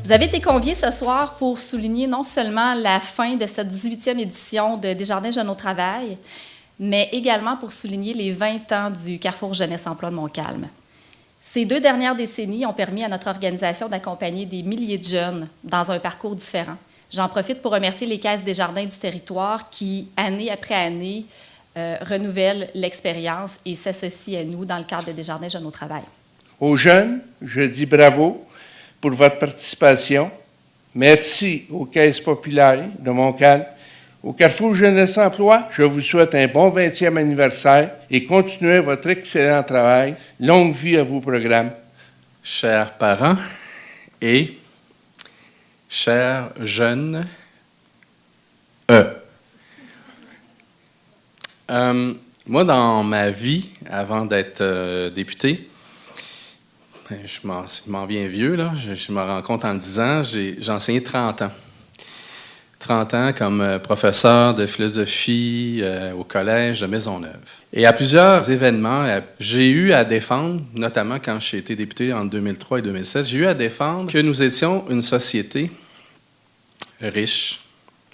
Vous avez été conviés ce soir pour souligner non seulement la fin de cette 18e édition de Desjardins Jeunes au Travail, mais également pour souligner les 20 ans du Carrefour Jeunesse-Emploi de Montcalm. Ces 2 dernières décennies ont permis à notre organisation d'accompagner des milliers de jeunes dans un parcours différent. J'en profite pour remercier les caisses Desjardins du territoire qui, année après année, renouvellent l'expérience et s'associent à nous dans le cadre de Desjardins Jeunes au Travail. Aux jeunes, je dis bravo pour votre participation. Merci aux caisses populaires de Montcalm. Au Carrefour Jeunesse-Emploi, je vous souhaite un bon 20e anniversaire et continuez votre excellent travail. Longue vie à vos programmes. Chers parents et chers jeunes, moi, dans ma vie, avant d'être député, je m'en viens vieux, là. Je me rends compte en le disant, j'ai enseigné 30 ans. 30 ans comme professeur de philosophie au collège de Maisonneuve. Et à plusieurs événements, j'ai eu à défendre, notamment quand j'ai été député en 2003 et 2016, j'ai eu à défendre que nous étions une société riche,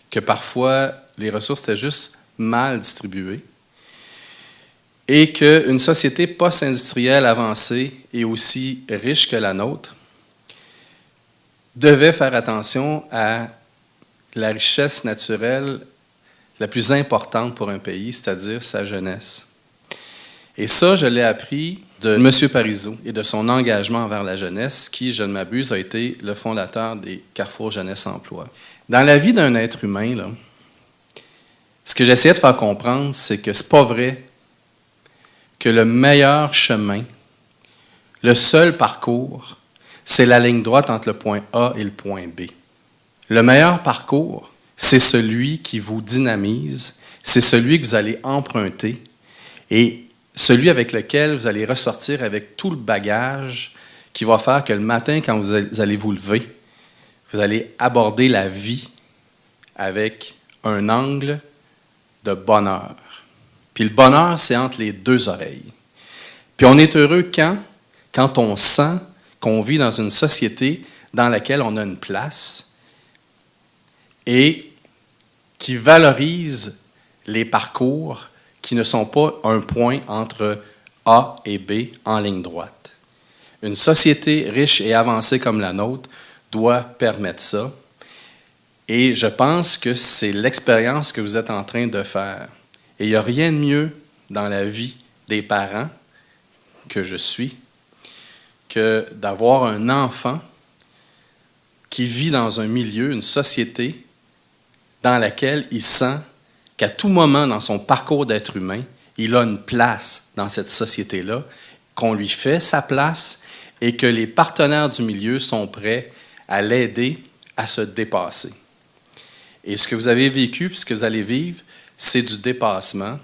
que parfois les ressources étaient juste mal distribuées, et qu'une société post-industrielle avancée et aussi riche que la nôtre devait faire attention à la richesse naturelle la plus importante pour un pays, c'est-à-dire sa jeunesse. Et ça, je l'ai appris de M. Parizeau et de son engagement envers la jeunesse, qui, je ne m'abuse, a été le fondateur des Carrefour Jeunesse-Emploi. Dans la vie d'un être humain, là, ce que j'essayais de faire comprendre, c'est que c'est pas vrai que le meilleur chemin, le seul parcours, c'est la ligne droite entre le point A et le point B. Le meilleur parcours, c'est celui qui vous dynamise, c'est celui que vous allez emprunter et celui avec lequel vous allez ressortir avec tout le bagage qui va faire que le matin, quand vous allez vous lever, vous allez aborder la vie avec un angle de bonheur. Puis le bonheur, c'est entre les 2 oreilles. Puis on est heureux quand on sent qu'on vit dans une société dans laquelle on a une place et qui valorise les parcours qui ne sont pas un point entre A et B en ligne droite. Une société riche et avancée comme la nôtre doit permettre ça. Et je pense que c'est l'expérience que vous êtes en train de faire. Et il n'y a rien de mieux dans la vie des parents que je suis que d'avoir un enfant qui vit dans un milieu, une société, dans laquelle il sent qu'à tout moment dans son parcours d'être humain, il a une place dans cette société-là, qu'on lui fait sa place et que les partenaires du milieu sont prêts à l'aider à se dépasser. Et ce que vous avez vécu, puis ce que vous allez vivre, c'est du dépassement.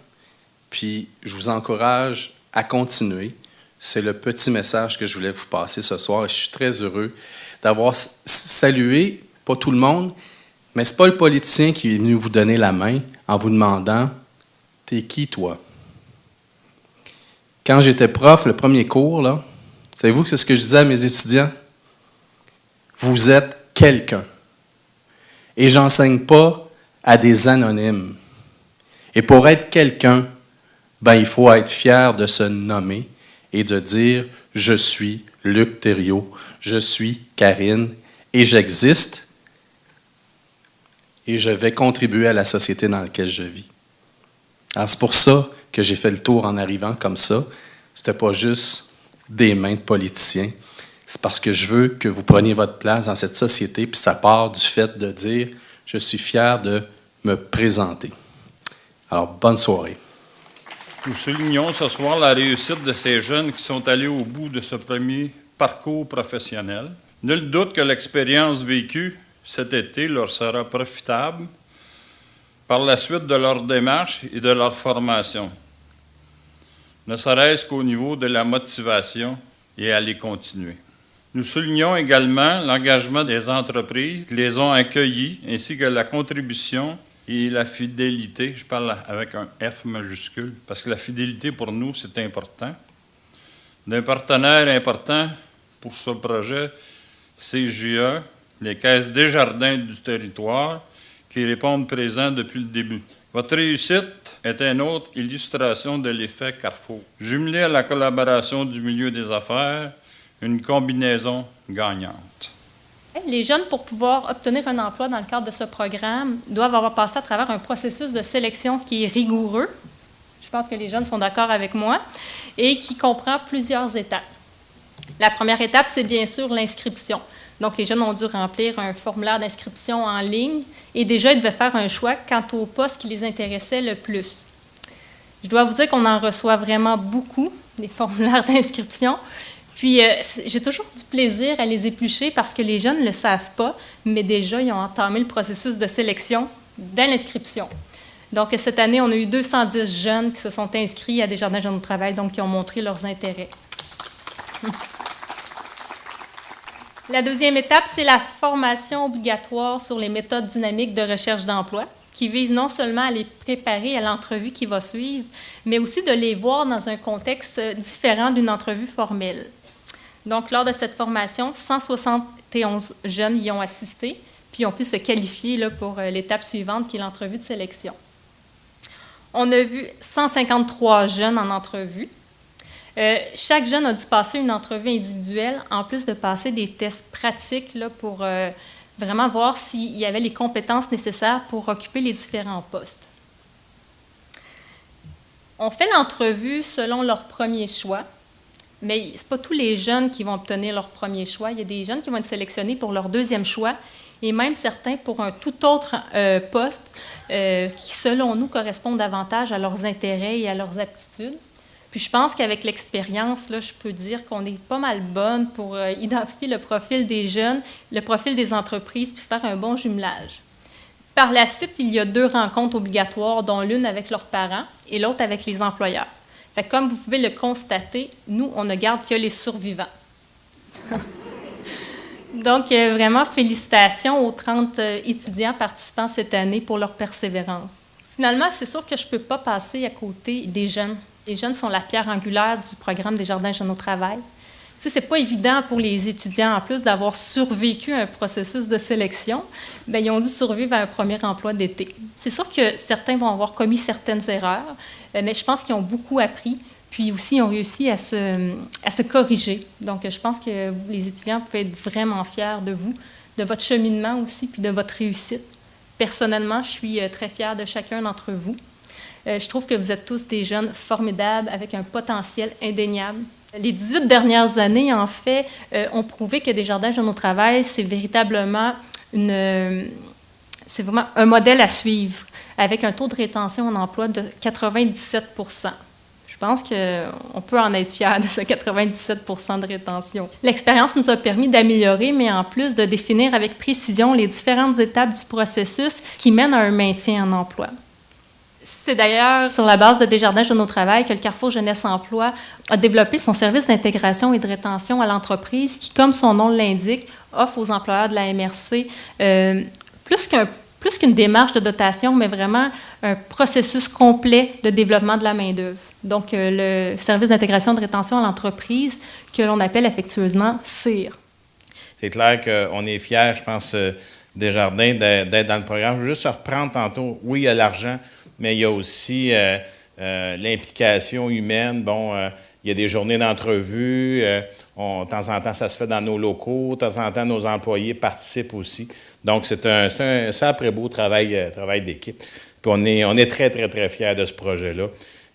Puis je vous encourage à continuer. C'est le petit message que je voulais vous passer ce soir. Et je suis très heureux d'avoir salué, pas tout le monde, mais ce n'est pas le politicien qui est venu vous donner la main en vous demandant « T'es qui, toi? » Quand j'étais prof, le premier cours, là, savez-vous que c'est ce que je disais à mes étudiants? Vous êtes quelqu'un. Et je n'enseigne pas à des anonymes. Et pour être quelqu'un, il faut être fier de se nommer et de dire « Je suis Luc Thériault, je suis Karine et j'existe. » Et je vais contribuer à la société dans laquelle je vis. Alors, c'est pour ça que j'ai fait le tour en arrivant comme ça. Ce n'était pas juste des mains de politiciens. C'est parce que je veux que vous preniez votre place dans cette société, puis ça part du fait de dire « Je suis fier de me présenter. » Alors, bonne soirée. Nous soulignons ce soir la réussite de ces jeunes qui sont allés au bout de ce premier parcours professionnel. Nul doute que l'expérience vécue cet été leur sera profitable par la suite de leur démarche et de leur formation, ne serait-ce qu'au niveau de la motivation et à les continuer. Nous soulignons également l'engagement des entreprises qui les ont accueillis, ainsi que la contribution et la fidélité. Je parle avec un F majuscule, parce que la fidélité pour nous, c'est important. D'un partenaire important pour ce projet, CGE, les caisses Desjardins du territoire qui répondent présents depuis le début. Votre réussite est une autre illustration de l'effet Carrefour. Jumelé à la collaboration du milieu des affaires, une combinaison gagnante. Les jeunes, pour pouvoir obtenir un emploi dans le cadre de ce programme, doivent avoir passé à travers un processus de sélection qui est rigoureux. Je pense que les jeunes sont d'accord avec moi, et qui comprend plusieurs étapes. La première étape, c'est bien sûr l'inscription. Donc, les jeunes ont dû remplir un formulaire d'inscription en ligne et déjà, ils devaient faire un choix quant au poste qui les intéressait le plus. Je dois vous dire qu'on en reçoit vraiment beaucoup, des formulaires d'inscription. Puis, j'ai toujours du plaisir à les éplucher parce que les jeunes ne le savent pas, mais déjà, ils ont entamé le processus de sélection dès l'inscription. Donc, cette année, on a eu 210 jeunes qui se sont inscrits à Desjardins Jeunes au Travail, donc qui ont montré leurs intérêts. La deuxième étape, c'est la formation obligatoire sur les méthodes dynamiques de recherche d'emploi, qui vise non seulement à les préparer à l'entrevue qui va suivre, mais aussi de les voir dans un contexte différent d'une entrevue formelle. Donc, lors de cette formation, 171 jeunes y ont assisté, puis ont pu se qualifier là, pour l'étape suivante, qui est l'entrevue de sélection. On a vu 153 jeunes en entrevue. Chaque jeune a dû passer une entrevue individuelle, en plus de passer des tests pratiques là, pour vraiment voir s'il y avait les compétences nécessaires pour occuper les différents postes. On fait l'entrevue selon leur premier choix, mais ce n'est pas tous les jeunes qui vont obtenir leur premier choix. Il y a des jeunes qui vont être sélectionnés pour leur deuxième choix et même certains pour un tout autre poste qui, selon nous, correspond davantage à leurs intérêts et à leurs aptitudes. Puis je pense qu'avec l'expérience, là, je peux dire qu'on est pas mal bonne pour identifier le profil des jeunes, le profil des entreprises, puis faire un bon jumelage. Par la suite, il y a 2 rencontres obligatoires, dont l'une avec leurs parents et l'autre avec les employeurs. Fait que comme vous pouvez le constater, nous, on ne garde que les survivants. Donc, vraiment, félicitations aux 30 étudiants participants cette année pour leur persévérance. Finalement, c'est sûr que je ne peux pas passer à côté des jeunes. Les jeunes sont la pierre angulaire du programme Desjardins Jeunes au Travail. Tu sais, c'est pas évident pour les étudiants, en plus d'avoir survécu à un processus de sélection, bien, ils ont dû survivre à un premier emploi d'été. C'est sûr que certains vont avoir commis certaines erreurs, mais je pense qu'ils ont beaucoup appris, puis aussi ils ont réussi à se corriger. Donc, je pense que les étudiants peuvent être vraiment fiers de vous, de votre cheminement aussi, puis de votre réussite. Personnellement, je suis très fière de chacun d'entre vous. Je trouve que vous êtes tous des jeunes formidables avec un potentiel indéniable. Les 18 dernières années, en fait, ont prouvé que Desjardins Jeunes au Travail, c'est vraiment un modèle à suivre, avec un taux de rétention en emploi de 97 %. Je pense qu'on peut en être fier de ce 97 % de rétention. L'expérience nous a permis d'améliorer, mais en plus de définir avec précision les différentes étapes du processus qui mènent à un maintien en emploi. C'est d'ailleurs sur la base de Desjardins Jeunes au Travail que le Carrefour Jeunesse Emploi a développé son service d'intégration et de rétention à l'entreprise qui, comme son nom l'indique, offre aux employeurs de la MRC plus qu'une démarche de dotation, mais vraiment un processus complet de développement de la main-d'œuvre. Donc, le service d'intégration et de rétention à l'entreprise que l'on appelle affectueusement CIR. C'est clair qu'on est fiers, je pense, Desjardins d'être dans le programme. Je veux juste reprendre tantôt, oui, il y a l'argent, mais il y a aussi l'implication humaine. Bon, il y a des journées d'entrevue. De temps en temps, ça se fait dans nos locaux. De temps en temps, nos employés participent aussi. Donc, c'est un sacré beau travail d'équipe. Puis on est très, très, très fiers de ce projet-là.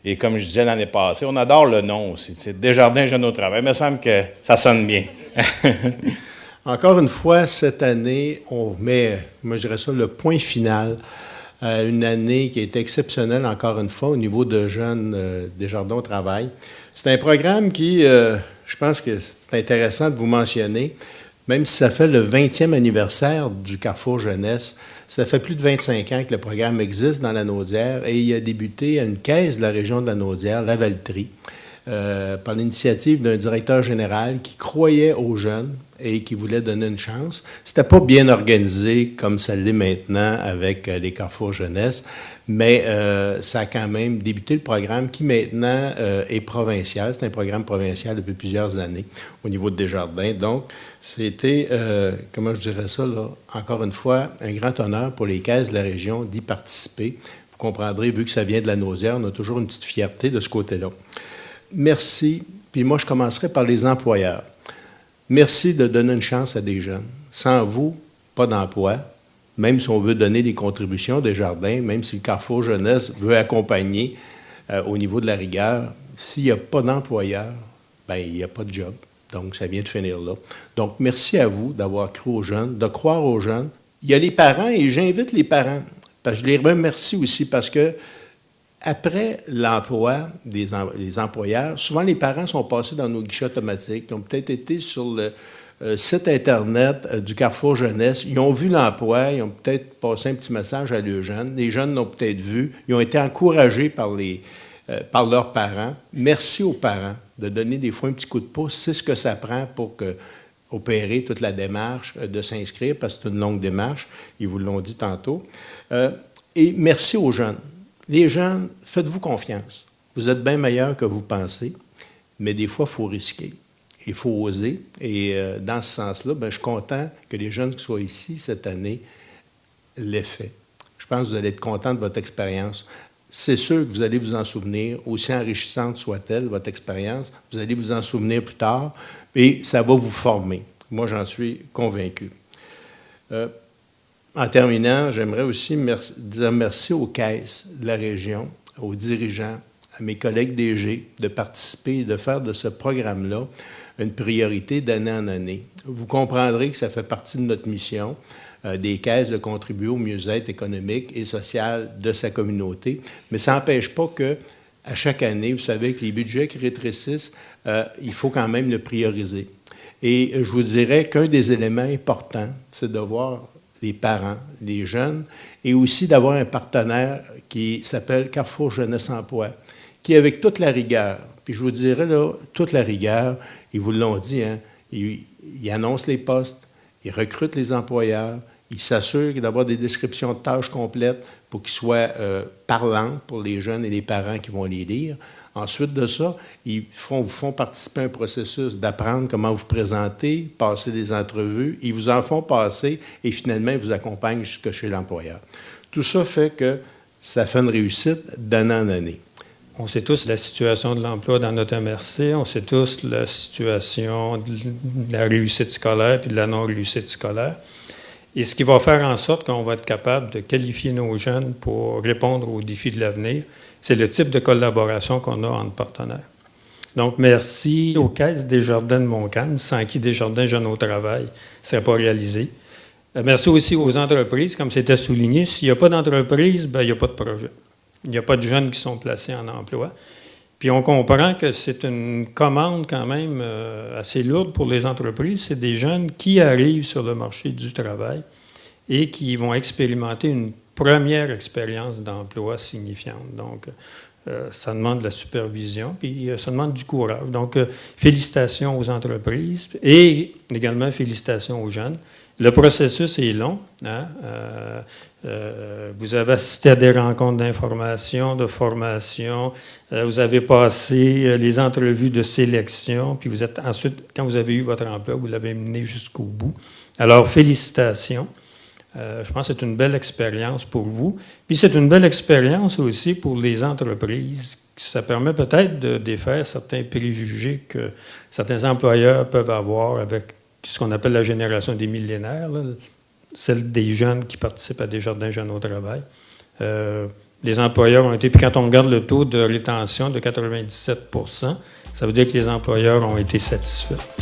Et comme je disais l'année passée, on adore le nom aussi. C'est Desjardins Jeunes au Travail. Il me semble que ça sonne bien. Encore une fois, cette année, on met, moi je dirais ça, le point final à une année qui a été exceptionnelle, encore une fois, au niveau de jeunes Desjardins au Travail. C'est un programme qui, je pense que c'est intéressant de vous mentionner, même si ça fait le 20e anniversaire du Carrefour Jeunesse, ça fait plus de 25 ans que le programme existe dans la Naudière et il a débuté à une caisse de la région de la Naudière, la Valtrie. par l'initiative d'un directeur général qui croyait aux jeunes et qui voulait donner une chance. C'était pas bien organisé comme ça l'est maintenant avec les Carrefours Jeunesse, mais ça a quand même débuté le programme qui maintenant est provincial. C'est un programme provincial depuis plusieurs années au niveau de Desjardins. Donc, c'était, comment je dirais ça, là, encore une fois, un grand honneur pour les caisses de la région d'y participer. Vous comprendrez, vu que ça vient de la Nausière, on a toujours une petite fierté de ce côté-là. Merci. Puis moi, je commencerai par les employeurs. Merci de donner une chance à des jeunes. Sans vous, pas d'emploi. Même si on veut donner des contributions des jardins, même si le Carrefour Jeunesse veut accompagner au niveau de la rigueur, s'il n'y a pas d'employeur, bien, il n'y a pas de job. Donc, ça vient de finir là. Donc, merci à vous d'avoir cru aux jeunes, de croire aux jeunes. Il y a les parents et j'invite les parents. Parce que je les remercie aussi parce que après l'emploi des employeurs, souvent les parents sont passés dans nos guichets automatiques. Ils ont peut-être été sur le site Internet du Carrefour Jeunesse. Ils ont vu l'emploi, ils ont peut-être passé un petit message à leurs jeunes. Les jeunes l'ont peut-être vu. Ils ont été encouragés par leurs parents. Merci aux parents de donner des fois un petit coup de pouce. C'est ce que ça prend pour opérer toute la démarche de s'inscrire, parce que c'est une longue démarche. Ils vous l'ont dit tantôt. Et merci aux jeunes. Les jeunes, faites-vous confiance. Vous êtes bien meilleurs que vous pensez, mais des fois, il faut risquer. Il faut oser. Et dans ce sens-là, bien, je suis content que les jeunes qui soient ici cette année l'aient fait. Je pense que vous allez être contents de votre expérience. C'est sûr que vous allez vous en souvenir, aussi enrichissante soit-elle, votre expérience. Vous allez vous en souvenir plus tard et ça va vous former. Moi, j'en suis convaincu. En terminant, j'aimerais aussi dire merci aux caisses de la région, aux dirigeants, à mes collègues DG, de participer et de faire de ce programme-là une priorité d'année en année. Vous comprendrez que ça fait partie de notre mission des caisses de contribuer au mieux-être économique et social de sa communauté, mais ça n'empêche pas que à chaque année, vous savez que les budgets qui rétrécissent, il faut quand même le prioriser. Et je vous dirais qu'un des éléments importants, c'est de voir les parents, les jeunes, et aussi d'avoir un partenaire qui s'appelle Carrefour Jeunesse Emploi, qui, avec toute la rigueur, puis je vous dirais, là, toute la rigueur, ils vous l'ont dit, hein, ils annoncent les postes, ils recrutent les employeurs, ils s'assurent d'avoir des descriptions de tâches complètes pour qu'ils soient parlants pour les jeunes et les parents qui vont les lire. Ensuite de ça, ils vous font participer à un processus d'apprendre comment vous présenter, passer des entrevues. Ils vous en font passer et finalement, ils vous accompagnent jusque chez l'employeur. Tout ça fait que ça fait une réussite d'année en année. On sait tous la situation de l'emploi dans notre MRC, on sait tous la situation de la réussite scolaire puis de la non-réussite scolaire. Et ce qui va faire en sorte qu'on va être capable de qualifier nos jeunes pour répondre aux défis de l'avenir, c'est le type de collaboration qu'on a entre partenaires. Donc, merci aux caisses Desjardins de Montcalm, sans qui Desjardins Jeunes au Travail ne serait pas réalisé. Merci aussi aux entreprises, comme c'était souligné. S'il n'y a pas d'entreprise, bien, il n'y a pas de projet. Il n'y a pas de jeunes qui sont placés en emploi. Puis on comprend que c'est une commande quand même assez lourde pour les entreprises. C'est des jeunes qui arrivent sur le marché du travail et qui vont expérimenter une première expérience d'emploi signifiante. Donc, ça demande de la supervision, puis ça demande du courage. Donc, félicitations aux entreprises et également félicitations aux jeunes. Le processus est long. Hein? Vous avez assisté à des rencontres d'information, de formation. Vous avez passé les entrevues de sélection. Puis vous êtes ensuite, quand vous avez eu votre emploi, vous l'avez mené jusqu'au bout. Alors, félicitations. Je pense que c'est une belle expérience pour vous. Puis c'est une belle expérience aussi pour les entreprises. Ça permet peut-être de défaire certains préjugés que certains employeurs peuvent avoir avec ce qu'on appelle la génération des millénaires, là, celle des jeunes qui participent à Desjardins Jeunes au Travail. Les employeurs ont été, puis quand on regarde le taux de rétention de 97 %, ça veut dire que les employeurs ont été satisfaits.